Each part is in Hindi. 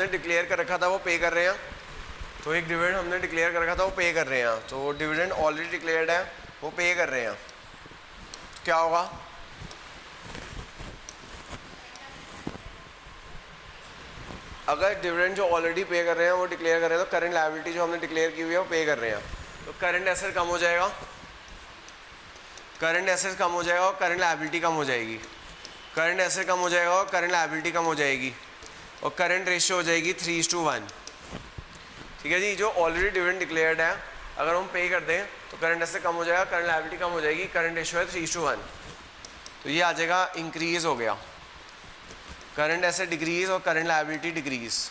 हमने डिक्लेयर कर रखा था वो पे कर रहे हैं, तो एक डिविडेंड हमने डिक्लेयर कर रखा था वो पे कर रहे हैं, तो डिविडेंड ऑलरेडी डिक्लेयर्ड है वो पे कर रहे हैं, तो क्या होगा? अगर डिविडेंड जो ऑलरेडी पे कर रहे हैं वो डिक्लेयर कर रहे हैं तो करंट लायबिलिटी जो हमने डिक्लेयर की हुई है वो पे कर रहे हैं, तो करंट एसेट कम हो जाएगा, करंट एसेट कम हो जाएगा और करंट लायबिलिटी कम हो जाएगी, करंट एसेट कम हो जाएगा और करंट लायबिलिटी कम हो जाएगी, और करंट रेशियो हो जाएगी 3:1। ठीक है जी, जो ऑलरेडी डिविडेंड डिक्लेयर्ड है अगर हम पे कर दें तो करंट एसेट कम हो जाएगा, करंट लायबिलिटी कम हो जाएगी, करंट रेशियो है 3:1, तो ये आ जाएगा इंक्रीज हो गया, करंट एसेट डिक्रीज और current liability decrease.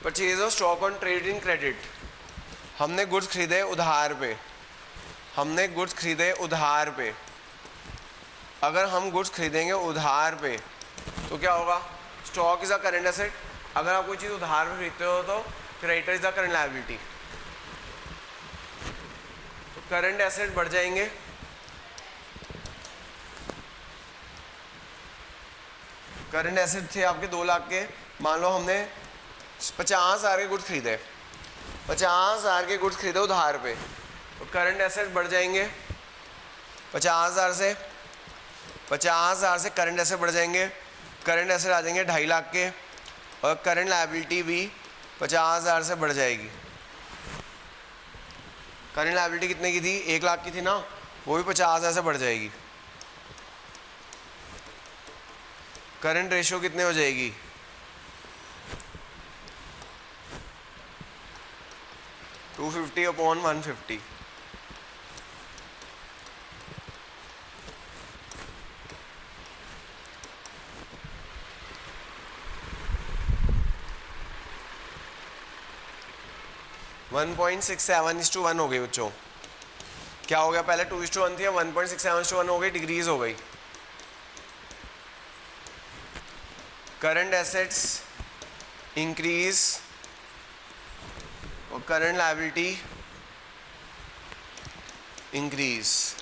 Purchase of stock on trade in credit, हमने गुड्स खरीदे उधार पे, हमने गुड्स खरीदे उधार पे, अगर हम गुड्स खरीदेंगे उधार पे तो क्या होगा? Stock is a current asset, अगर आप कोई चीज़ उधार पे खरीदते हो तो creditor is a current liability, तो करंट एसेट बढ़ जाएंगे, करंट एसेट थे आपके 2 लाख के, मान लो हमने 50,000 के गुड्स खरीदे, 50,000 के गुड्स खरीदे उधार पे, तो करंट एसेट बढ़ जाएंगे 50,000 से करंट एसेट बढ़ जाएंगे, करंट एसेट आ जाएंगे 2.5 लाख के, और करंट लायबिलिटी भी 50,000 से बढ़ जाएगी। करंट लायबिलिटी कितने की थी? 1 लाख की थी ना, वो भी 50,000 से बढ़ जाएगी। करंट रेशियो कितने हो जाएगी? 250/150, वन 1.67:1 हो गई बच्चों। क्या हो गया? पहले 2:1 थी, 1.67:1 हो गई, डिक्रीज हो गई। करंट एसेट्स इंक्रीज और करंट लायबिलिटी इंक्रीज।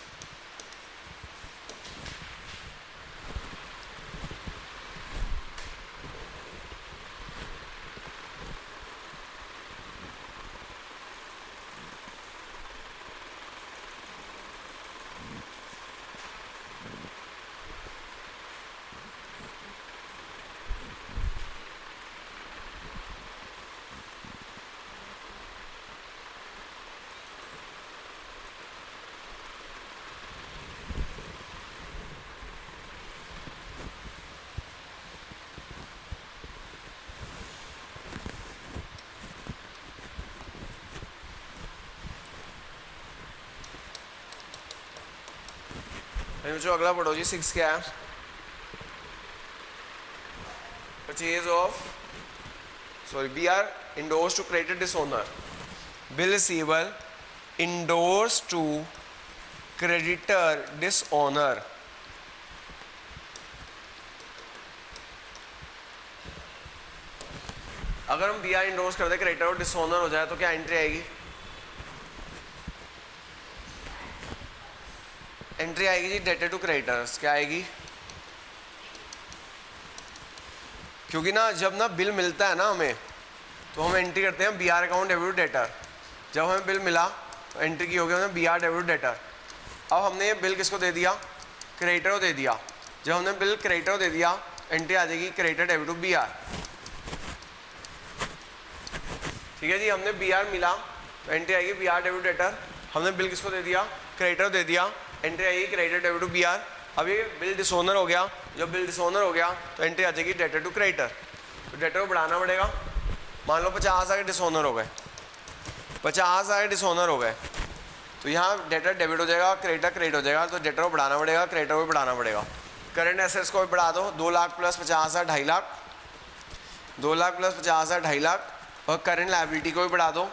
जो अगला पढ़ो जी, 6 क्या है? Purchase of B R endorsed to credit dishonour, bill receivable endorsed to creditor dishonour. अगर हम बी आर इंडोर्स कर दे क्रेडिटर और डिसओनर हो जाए तो क्या एंट्री आएगी? एंट्री आएगी जी डेटर टू क्रेडिटर्स। क्या आएगी? क्योंकि ना जब ना बिल मिलता है ना हमें, तो हम एंट्री करते हैं B R account debit to debtor. जब हमें बिल मिला तो एंट्री की होगी हमने B R debit to debtor. अब हमने ये बिल किसको दे दिया? क्रेडिटर को दे दिया। जब हमने बिल क्रेडिटर को दे दिया, एंट्री आ जाएगी creditor debit to B R. ठीक है जी, हमने बी आर मिला तो एंट्री आएगी B R debit to debtor. हमने बिल किसको दे दिया? क्रेडिटर को दे दिया, एंट्री आएगी creditor debit to B R. अब ये बिल डिसओनर हो गया, जब बिल डिसओनर हो गया तो एंट्री आ जाएगी डेटर टू क्रेडिटर। तो डेटर को बढ़ाना पड़ेगा। मान लो 50,000 के डिसओनर हो गए, 50,000 के डिसओनर हो गए, तो यहाँ डेटर डेबिट हो जाएगा, क्रेडिटर क्रेडिट हो जाएगा, तो डेटर को बढ़ाना पड़ेगा, क्रेडिटर को बढ़ाना पड़ेगा। करंट एसेट्स को भी बढ़ा दो, 2 लाख प्लस 50,000 2.5 लाख, 2 लाख प्लस 50,000 2.5 लाख, और करंट लायबिलिटी को भी बढ़ा दो।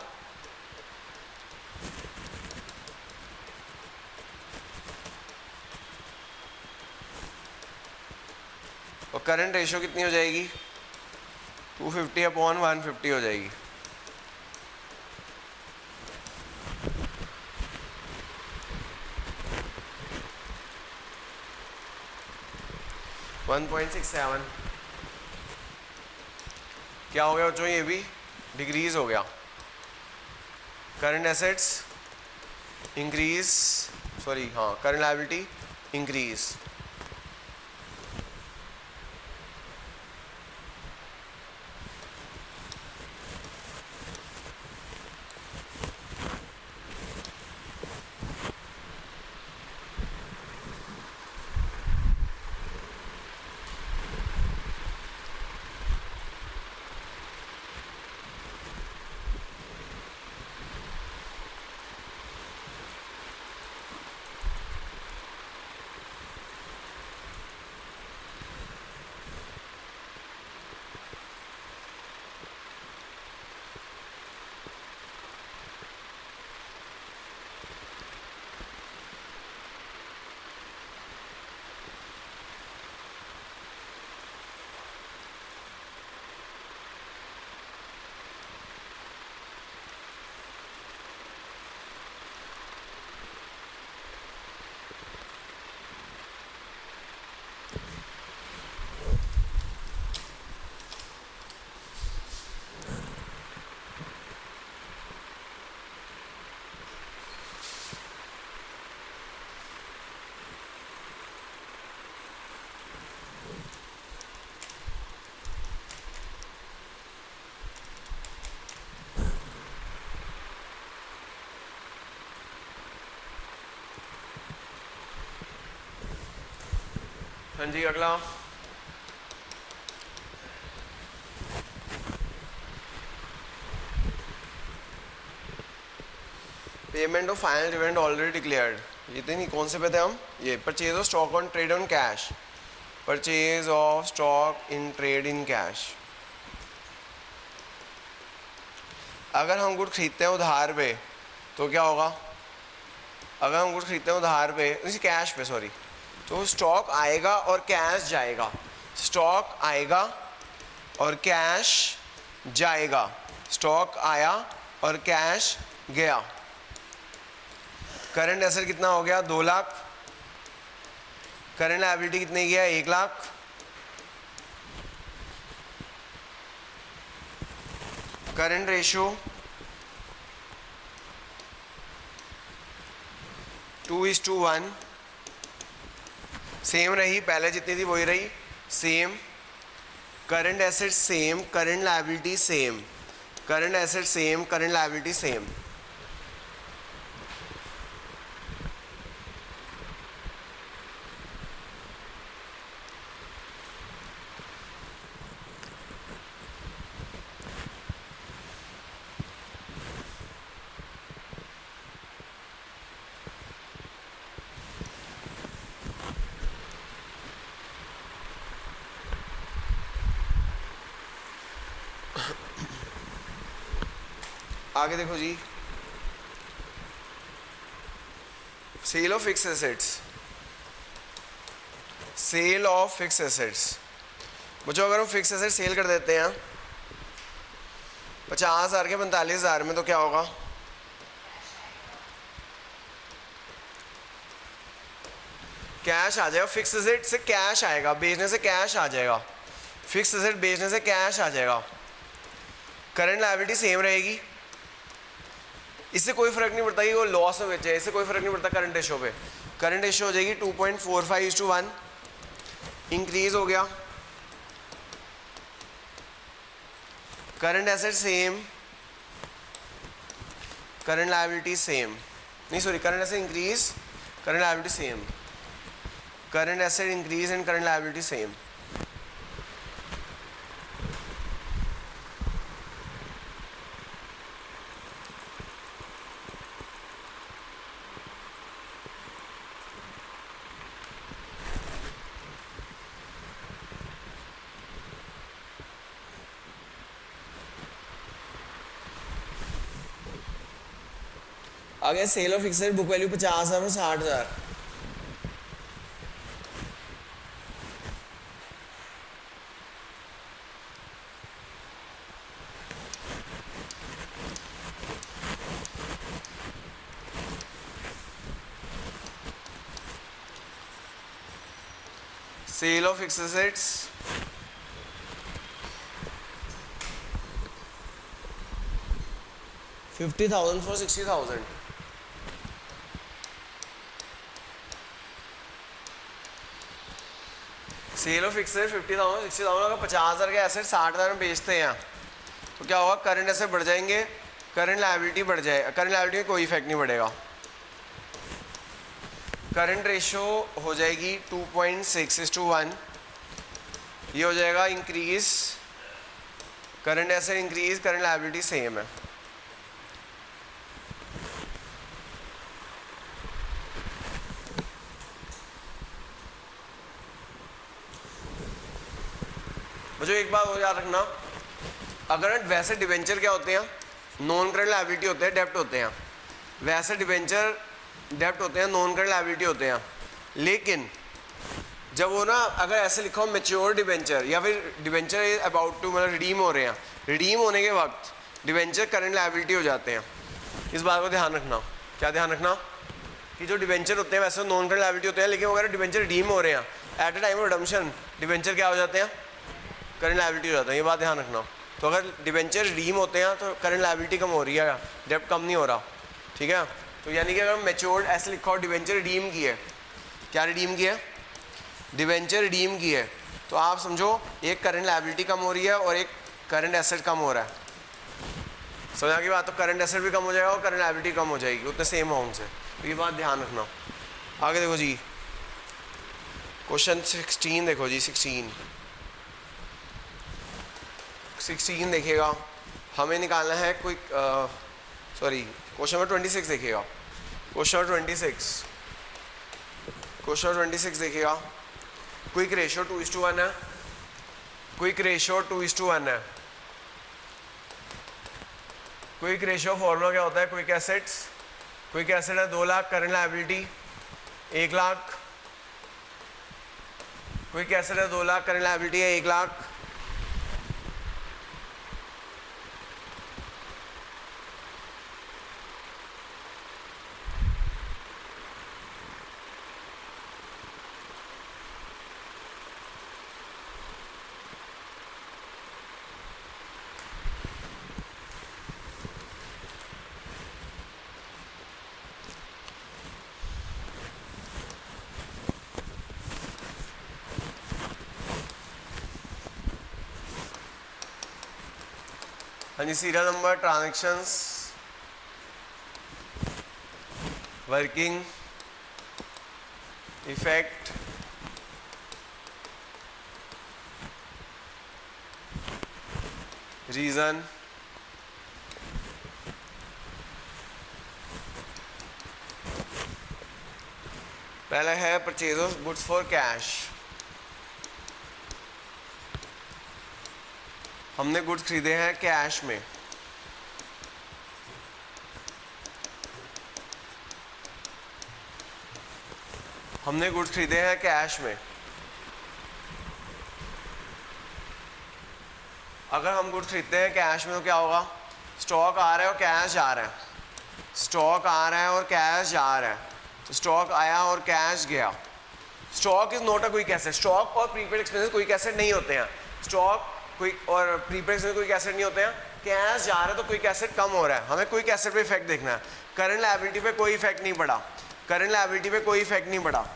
और करंट रेशियो कितनी हो जाएगी? 250 अपॉन 150 हो जाएगी। $1.67 क्या हो गया बच्चों, ये भी डिक्रीज हो गया। करंट एसेट्स इंक्रीज, सॉरी हाँ, करंट लायबिलिटी इंक्रीज। हाँ जी, अगला payment of final dividend already declared. ये तो नहीं, कौन से पे थे हम, ये purchase of stock on trade on cash, purchase of stock in trade in cash. अगर हम गुड खरीदते हैं उधार पे तो क्या होगा, अगर हम गुड खरीदते हैं उधार पे, कैश पे सॉरी, तो स्टॉक आएगा और कैश जाएगा, स्टॉक आएगा और कैश जाएगा, स्टॉक आया और कैश गया। करंट एसेट कितना हो गया, 2 लाख। करंट लायबिलिटी कितने की है, 1 लाख। करंट रेशियो 2:1, सेम रही, पहले जितनी थी वही रही, same. Current asset same, current liability same, current asset same, current liability same. आगे देखो जी, sale of fix assets, sale of fix assets. मुझे अगर हम फिक्स एसेट सेल कर देते हैं 50,000 के 45,000 में, तो क्या होगा, कैश आ जाएगा। फिक्स एसेट से कैश आएगा, बेचने से कैश आ जाएगा, फिक्स एसेट बेचने से कैश आ जाएगा। करंट लायबिलिटी सेम रहेगी, इससे कोई फर्क नहीं पड़ता कि वो लॉस में बेचे, इससे कोई फर्क नहीं पड़ता। करंट रेशो पे, करंट रेशो हो जाएगी 2.45:1, इंक्रीज हो गया। Current asset same, current liability same, नहीं sorry, current asset increase, current liability same, current asset increase and current liability same. आगे sale of fixed book value 50,000 और 60,000। Sale of fixed assets, $50,000 for $60,000। Sale of fixed 50,000 60,000। अगर 50,000 के एसेट 60,000 में बेचते हैं तो क्या होगा, करंट एसेट बढ़ जाएंगे, करंट लायबिलिटी बढ़ जाए, करंट लायबिलिटी में कोई इफेक्ट नहीं पड़ेगा। करंट रेशो हो जाएगी 2.6:1। ये हो जाएगा increase, current asset increase, current liability same है। मुझे एक बात और याद रखना, अगर वैसे डिवेंचर क्या होते हैं, नॉन करंट लायबिलिटी होते हैं, डेब्ट होते हैं। वैसे डिवेंचर डेब्ट होते हैं, नॉन करंट लायबिलिटी होते हैं। लेकिन जब वो ना, अगर ऐसे लिखा हो मैच्योर डिवेंचर या फिर डिवेंचर अबाउट टू, मतलब रिडीम हो रहे हैं, रिडीम होने के वक्त डिवेंचर करंट लायबिलिटी हो जाते हैं। इस बात को ध्यान रखना। क्या ध्यान रखना कि जो डिवेंचर होते हैं वैसे नॉन करंट लायबिलिटी होते हैं, लेकिन अगर डिवेंचर रिडीम हो रहे हैं at a time of redemption, debenture क्या हो जाते हैं, करंट लायबिलिटी हो जाता है। ये बात ध्यान रखना। तो अगर डिवेंचर रिडीम होते हैं तो करंट लायबिलिटी कम हो रही है, डेब्ट कम नहीं हो रहा, ठीक है। तो यानी कि अगर मैच्योर्ड ऐसे लिखा हो डिवेंचर रिडीम की है, क्या रिडीम की है, डिवेंचर रिडीम की है, तो आप समझो एक करंट लायबिलिटी कम हो रही है और एक करंट एसेट कम हो रहा है। समझा की बात। तो करंट एसेट भी कम हो जाएगा और करंट लायबिलिटी कम हो जाएगी उतने सेम अमाउंट से। तो ये बात ध्यान रखना। आगे देखो जी, क्वेश्चन 16 देखो जी, 16 देखिएगा। हमें निकालना है कोई सॉरी क्वेश्चन नंबर 26 देखिएगा। क्वेश्चन नंबर 26 देखिएगा। क्विक रेशियो 2:1 है। क्विक रेशियो 2:1 है। क्विक रेशियो फॉर्मूला क्या होता है, क्विक एसेट्स, क्विक एसेट है 2 lakh, current liability 1 lakh. Quick asset है 2 लाख, करंट लायबिलिटी है 1 लाख। हाँ जी, serial number, transactions, working, effect, reason, पहला है purchase of goods for cash. हमने गुड्स खरीदे हैं कैश में। हमने गुड्स खरीदे हैं कैश में। अगर हम गुड्स खरीदते हैं कैश में तो क्या होगा, स्टॉक आ रहा है और कैश जा रहा है, स्टॉक आ रहा है और कैश जा रहा है। तो स्टॉक आया और कैश गया। Stock is not a quick asset. Stock और प्रीपेड एक्सपेंसेस क्विक एसेट नहीं होते हैं। स्टॉक क्विक और प्रीपेड एक्सपेंसेस क्विक एसेट नहीं होते हैं। कैश जा रहा है तो क्विक एसेट कम हो रहा है, हमें क्विक एसेट पे इफेक्ट देखना है। करंट लायबिलिटी पे कोई इफेक्ट नहीं पड़ा, करंट लायबिलिटी पे कोई इफेक्ट नहीं पड़ा।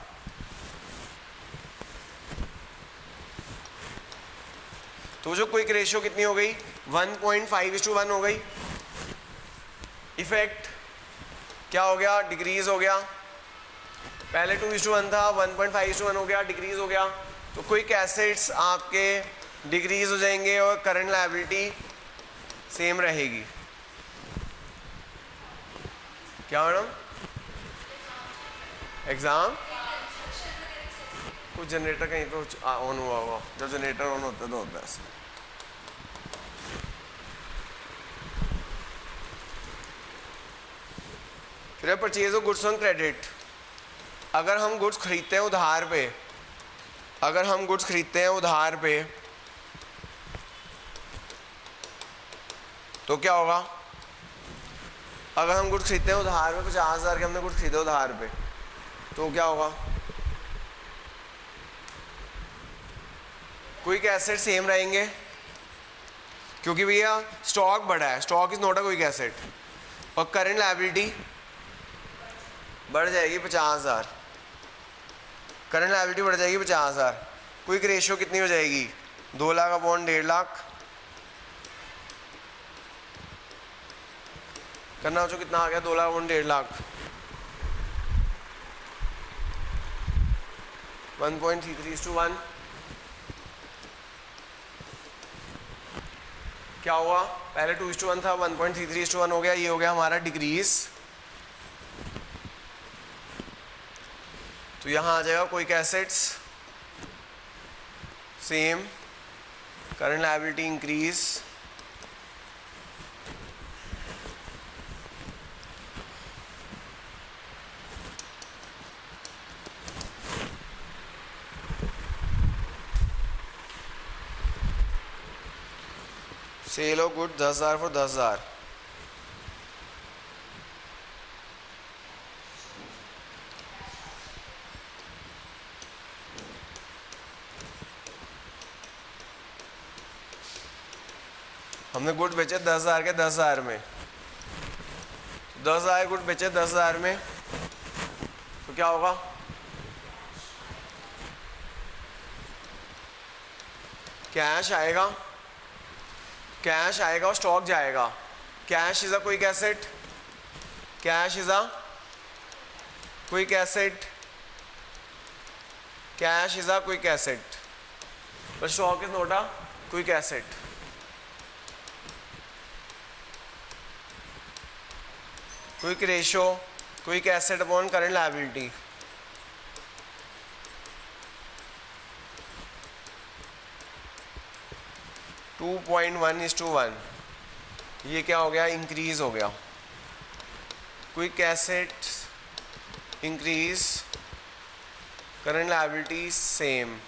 तो जो क्विक रेशियो कितनी हो गई, 1.5:1 हो गई। इफेक्ट क्या हो गया, डिक्रीज हो गया। पहले 2:1 था, 1.5:1 हो गया, डिक्रीज हो गया। तो क्विक एसेट्स आपके डिक्रीज हो जाएंगे और करंट लायबिलिटी सेम रहेगी। क्या मैडम, एग्जाम कुछ जनरेटर कहीं तो ऑन हुआ होगा, जब जनरेटर ऑन होता है तो होता है ऐसा। फिर purchase of goods on credit. अगर हम गुड्स खरीदते हैं उधार पे, अगर हम गुड्स खरीदते हैं उधार पे तो क्या होगा, अगर हम गुड्स खरीदते हैं उधार पे, 50,000 के हमने गुड्स खरीदे उधार पे, तो क्या होगा, क्विक एसेट सेम रहेंगे क्योंकि भैया स्टॉक बढ़ा है, stock is not a quick asset. और करंट लायबिलिटी बढ़ जाएगी 50,000, करंट लायबिलिटी बढ़ जाएगी 50,000। क्विक रेशियो कितनी हो जाएगी? 2 लाख अपॉन 1.5 लाख। करना हो तो कितना आ गया? 2 लाख अपॉन 1.5 लाख, 1.33:1। क्या हुआ? पहले 2:1 था, 1.33:1 हो गया। ये हो गया हमारा डिक्रीज। तो यहां आ जाएगा quick assets same, current liability increase, sale of good 10,000 for 10,000। हमने गुड बेचे 10,000 के 10,000 में, 10,000 गुड बेचे 10,000 में, तो क्या होगा? कैश आएगा, कैश आएगा और स्टॉक जाएगा। Cash is a quick asset, cash is a quick asset, cash is a quick asset, but stock is not a quick asset। Quick ratio, quick asset upon current liability. To 2.1:1। ये क्या हो गया? इंक्रीज हो गया। Quick asset increase, current liability same.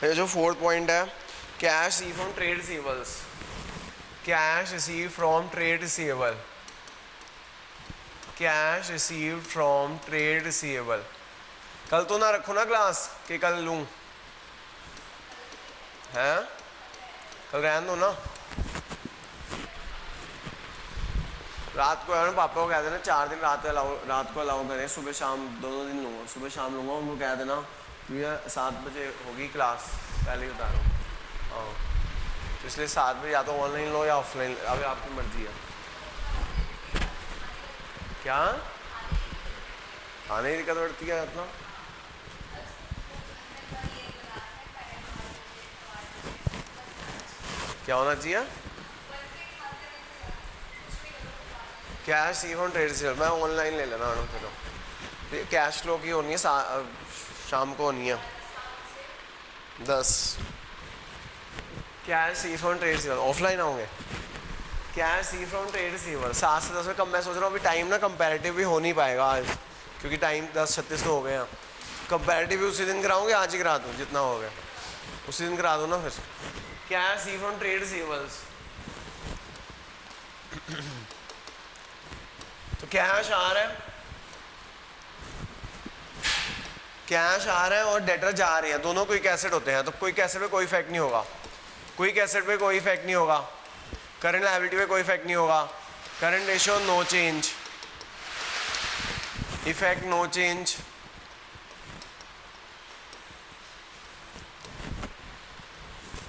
ये जो 4th पॉइंट है, cash receive from trade receivables, cash receive from trade receivable, cash receive from trade receivable. कल तो ना रखो ना क्लास कि कल लूँ, हैं? कल रहने दो ना। रात को ना पापा को कह देना 4 दिन रात को अलाउ करें, सुबह शाम दोनों दिन लूँगा, सुबह शाम लूँगा। उनको कह देना भैया 7 बजे होगी क्लास, पहले ही बता रहा हूँ। हाँ, तो इसलिए 7 बजे या तो ऑनलाइन लो या ऑफलाइन, अभी आपकी मर्जी है। क्या खाने की दिक्कत बढ़ती है इतना? क्या होना चाहिए? कैश सी ऑन ट्रेड से मैं ऑनलाइन ले लेना फिर कैश फ्लो की होनी है, शाम को होनी है 10। Cash C from trade receiver offline होंगे। Cash C from trade receiver 7 से 10 में कम। मैं सोच रहा हूँ अभी टाइम ना कंपैरेटिव भी हो नहीं पाएगा आज, क्योंकि टाइम 10:36 तो हो गए हैं। कंपैरेटिव भी उसी दिन कराऊंगे, आज ही करा दूँ, जितना हो गया उसी दिन करा दो ना। फिर cash C from trade receivers, तो कैश आ रहा है, कैश आ रहा है और डेटर जा रहे हैं, दोनों क्विक एसेट होते हैं। तो क्विक एसेट पे कोई इफेक्ट नहीं होगा, क्विक एसेट पे कोई इफेक्ट नहीं होगा, करंट लायबिलिटी पे कोई इफेक्ट नहीं होगा, current ratio no change, effect no change.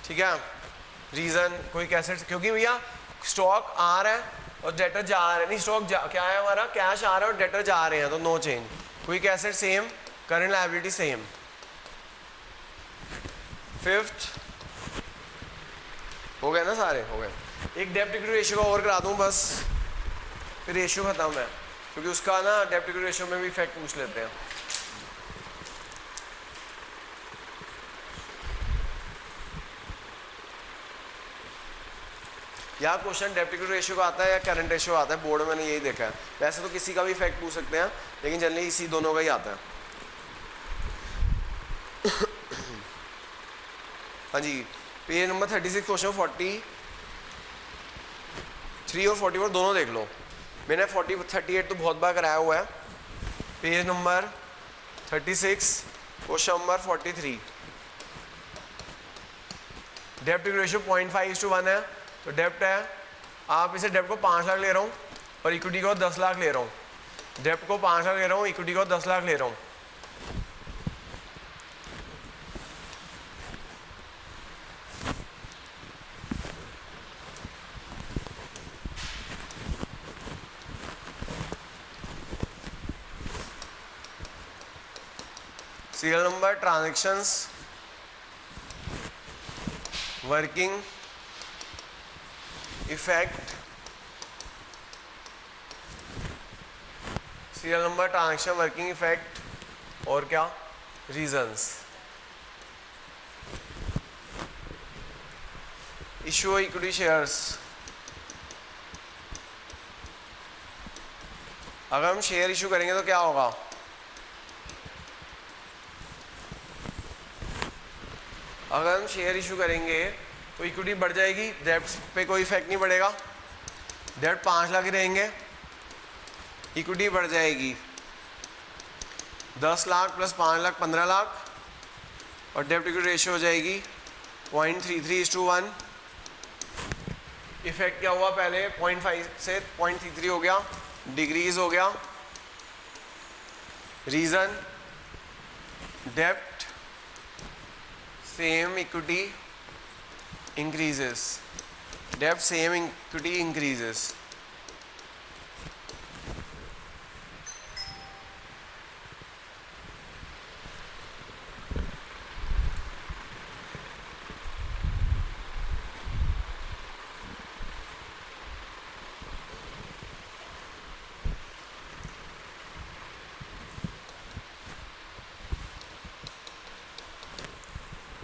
ठीक है, रीजन क्विक एसेट क्योंकि भैया स्टॉक आ रहा है और डेटर जा रहा है, नहीं स्टॉक क्या है हमारा, कैश आ रहा है और डेटर जा रहे हैं, तो no change. Quick asset same, current liability same. Fifth हो गए ना सारे, हो गए। एक डेब्ट इक्विटी रेशियो का और करा दूं बस, फिर रेशियो खत्म है, क्योंकि उसका ना डेब्ट इक्विटी रेशियो में भी इफेक्ट पूछ लेते हैं। यहाँ क्वेश्चन डेब्ट इक्विटी रेशियो का आता है या करंट रेशियो आता है, बोर्ड में मैंने यही देखा है। वैसे तो किसी का भी इफेक्ट पूछ सकते हैं, लेकिन जनरली इसी दोनों का ही आता है। हाँ जी, पेज नंबर 36 क्वेश्चन 43 और 44 दोनों देख लो। मैंने 38 तो बहुत बार कराया हुआ है। Page number 36 question number 43। डेब्ट इक्विटी रेशियो 0.5:1 है, तो डेब्ट है, आप इसे डेब्ट को 5 लाख ले रहा हूँ और इक्विटी को 10 लाख ले रहा हूँ। डेब्ट को 5 लाख ले रहा हूँ, इक्विटी को 10 लाख ले रहा हूँ। Serial number, transactions, working effect, serial number, transaction, working effect और क्या, रीजंस। इशू इक्विटी शेयर्स, अगर हम शेयर इशू करेंगे तो क्या होगा, अगर हम शेयर इशू करेंगे तो इक्विटी बढ़ जाएगी, डेब्ट पे कोई इफेक्ट नहीं पड़ेगा, डेब्ट 5 लाख ही रहेंगे, इक्विटी बढ़ जाएगी 10 लाख प्लस 5 लाख 15 लाख, और डेब्ट इक्विटी रेशियो हो जाएगी 0.33:1। इफेक्ट क्या हुआ, पहले 0.5 से 0.33 हो गया, डिक्रीज हो गया। रीजन, डेब्ट same equity increases, debt same equity increases।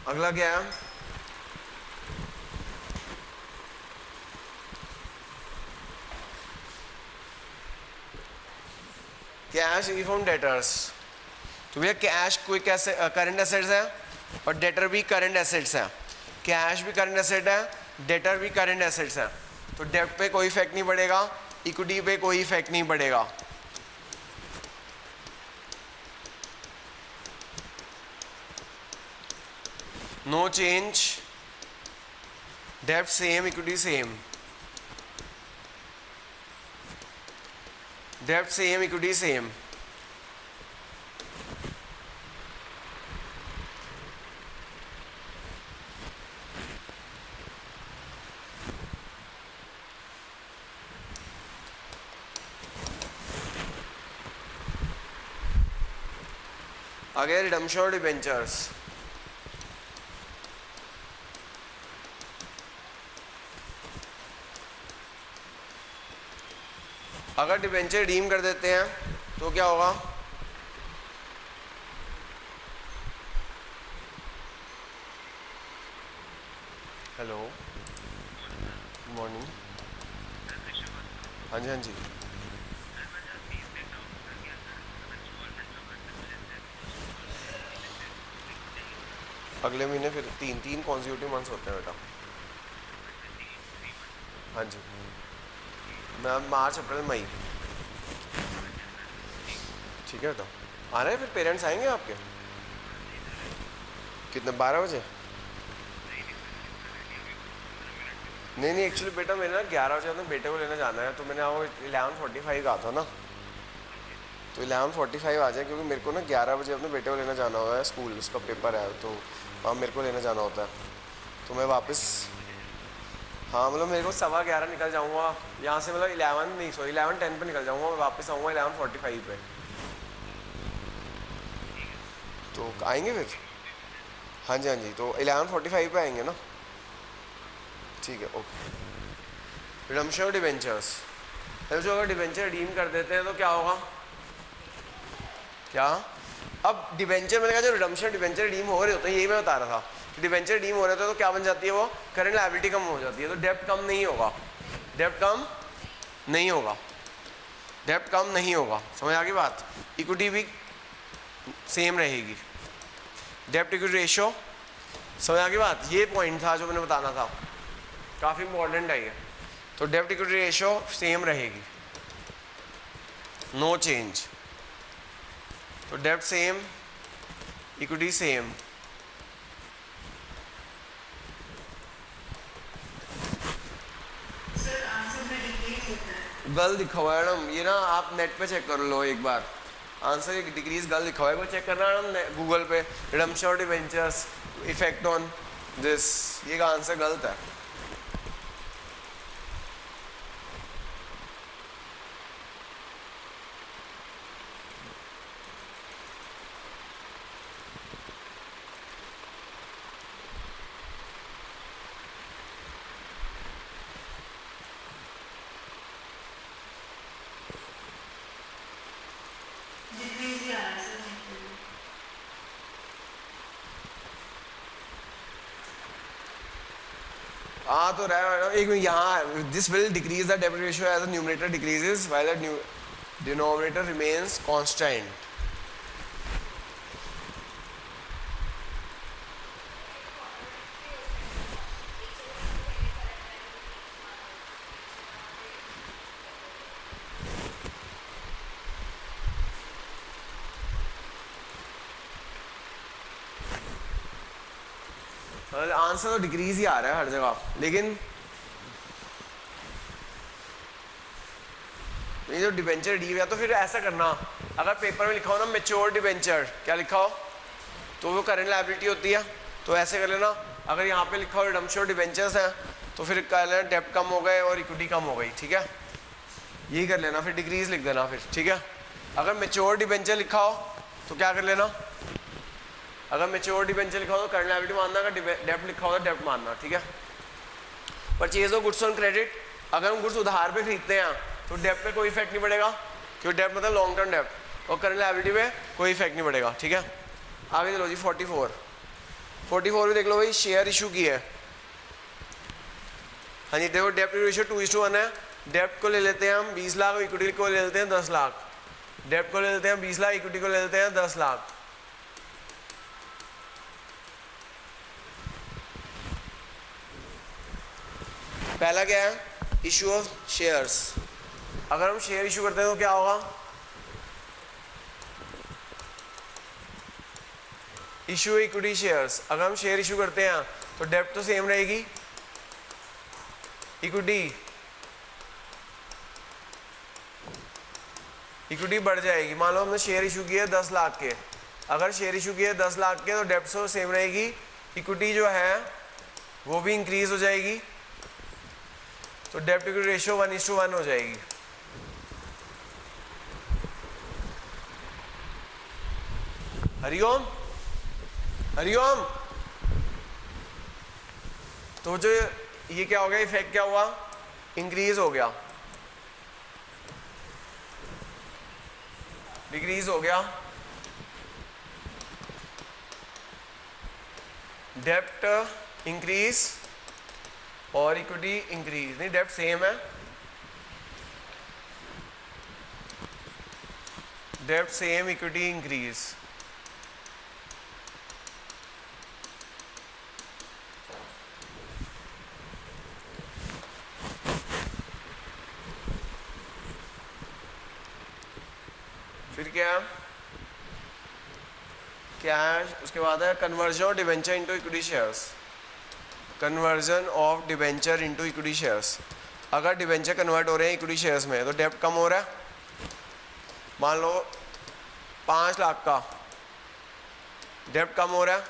अगला क्या है, कैश फ्रॉम डेटर्स। तो भैया कैश कोई कैसे करंट एसेट्स है और डेटर भी करंट एसेट्स है, कैश भी करंट एसेट है, डेटर भी करंट एसेट्स है, तो डेब्ट पे कोई इफेक्ट नहीं पड़ेगा, इक्विटी पे कोई इफेक्ट नहीं पड़ेगा। No change, debt same, equity same, debt same, equity same। आगे रिडम्पशन और डिबेंचर्स। अगर डिबेंचर रिडीम कर देते हैं तो क्या होगा, हेलो गुड मॉर्निंग, हाँ जी हाँ जी, अगले महीने फिर तीन कॉन्जिक्यूटिव मंथ्स होते हैं बेटा। हाँ जी मैम, मार्च अप्रैल मई, ठीक है बेटा। आ रहे हैं फिर पेरेंट्स आएंगे आपके कितने, 12 बजे? नहीं एक्चुअली बेटा मेरे ना 11 बजे अपने बेटे को लेने जाना है, तो मैंने वो 11:45 कहा था ना, तो 11:45 आ जाए, क्योंकि मेरे को ना 11 बजे अपने बेटे को लेने जाना होगा स्कूल, उसका पेपर है, तो वहाँ मेरे को लेने जाना होता है, तो मैं वापस, हाँ मतलब मेरे को 11:15 निकल जाऊँगा यहाँ से, मतलब 11:10 पे निकल जाऊँगा, मैं वापस आऊँगा 11:45 पे। तो आएंगे फिर? हाँ जी हाँ जी, तो 11:45 पे आएंगे ना, ठीक है ओके। रिडम्पशन ऑफ डिबेंचर्स, जो अगर डिबेंचर रिडीम कर देते हैं तो क्या होगा? क्या अब डिबेंचर, मैंने कहा जो रिडम्पशन डिबेंचर रिडीम हो रहे होते हैं, यही मैं बता रहा था, डिबेंचर रिडीम हो रहे थे तो क्या बन जाती है वो? करंट लायबिलिटी कम हो जाती है, तो डेब्ट कम नहीं होगा, डेब्ट कम नहीं होगा, डेब्ट कम नहीं होगा। समझ आ गई बात? इक्विटी भी सेम रहेगी, डेब्ट इक्विटी रेशियो, समझ आ गई बात? ये पॉइंट था जो मैंने बताना था, काफ़ी इंपॉर्टेंट है ये। तो डेब्ट इक्विटी रेशियो सेम रहेगी, नो चेंज, तो डेब्ट सेम, इक्विटी सेम। गल लिखा हुआ है मैडम, ये ना आप नेट पे चेक कर लो एक बार, आंसर एक डिक्रीज गल लिखा हुआ है, कोई चेक करना मैडम गूगल पे, redemption of debentures effect on this, ये का आंसर गलत है। हाँ तो रहा एक मिनट, यहाँ दिस विल डिक्रीज द डेब्ट ratio as the numerator decreases while the denominator remains constant. Answer तो डिक्रीज ही आ रहा है हर जगह, लेकिन ये जो डिबेंचर डी हुआ, तो फिर ऐसा करना, अगर पेपर में लिखा हो ना मैच्योर डिबेंचर, क्या लिखा हो, तो वो करंट लायबिलिटी होती है, तो ऐसे कर लेना। अगर यहाँ पे लिखा हो रिडम्पशन डिबेंचर्स हैं, तो फिर कर लेना डेब्ट कम हो गए और इक्विटी कम हो गई, ठीक है, यही कर लेना, फिर डिक्रीज लिख देना फिर, ठीक है। अगर मैच्योर डिबेंचर लिखा हो तो क्या कर लेना, अगर मैच्योर डिबेंचर लिखा हो तो करंट लायबिलिटी मानना, अगर डेब्ट लिखा हो तो डेब्ट मानना, ठीक है। Purchase of goods on credit, अगर हम गुड्स उधार पे खरीदते हैं तो डेब्ट पे कोई इफेक्ट नहीं पड़ेगा, क्योंकि डेब्ट मतलब लॉन्ग टर्म डेब्ट, और करंट लायबिलिटी पे कोई इफेक्ट नहीं पड़ेगा, ठीक है। आगे चलो जी 44 भी देख लो भाई, शेयर इशू की है। हाँ जी देखो, डेब्ट रेशियो 2:1 है, डेब्ट को ले लेते हैं हम 20 लाख, इक्विटी को ले लेते हैं 10 लाख, डेब्ट को ले लेते हैं 20 लाख, इक्विटी को ले लेते हैं 10 लाख। पहला क्या है, इशू ऑफ शेयर्स, अगर हम शेयर इशू करते हैं तो क्या होगा, इशू इक्विटी शेयर्स, अगर हम शेयर इशू करते हैं तो डेब्ट तो सेम रहेगी, इक्विटी बढ़ जाएगी। मान लो हमने शेयर इशू किए 10 लाख के, अगर शेयर इशू किए 10 लाख के तो डेब्ट तो सेम रहेगी, इक्विटी जो है वो भी इंक्रीज हो जाएगी, तो डेब्ट इक्विटी रेशियो 1:1 हो जाएगी। हरिओम हरिओम, तो जो ये क्या हो गया, इफेक्ट क्या हुआ, इंक्रीज हो गया, डिक्रीज हो गया, डेब्ट इंक्रीज और इक्विटी इंक्रीज, नहीं डेब्ट सेम है, डेब्ट सेम, इक्विटी इंक्रीज। फिर क्या है उसके बाद है conversion of debenture into equity shares, conversion of debenture into equity shares, अगर डिबेंचर कन्वर्ट हो रहे हैं इक्विटी शेयर्स में तो डेब्ट कम हो रहा है। मान लो 5 लाख का डेब्ट कम हो रहा है,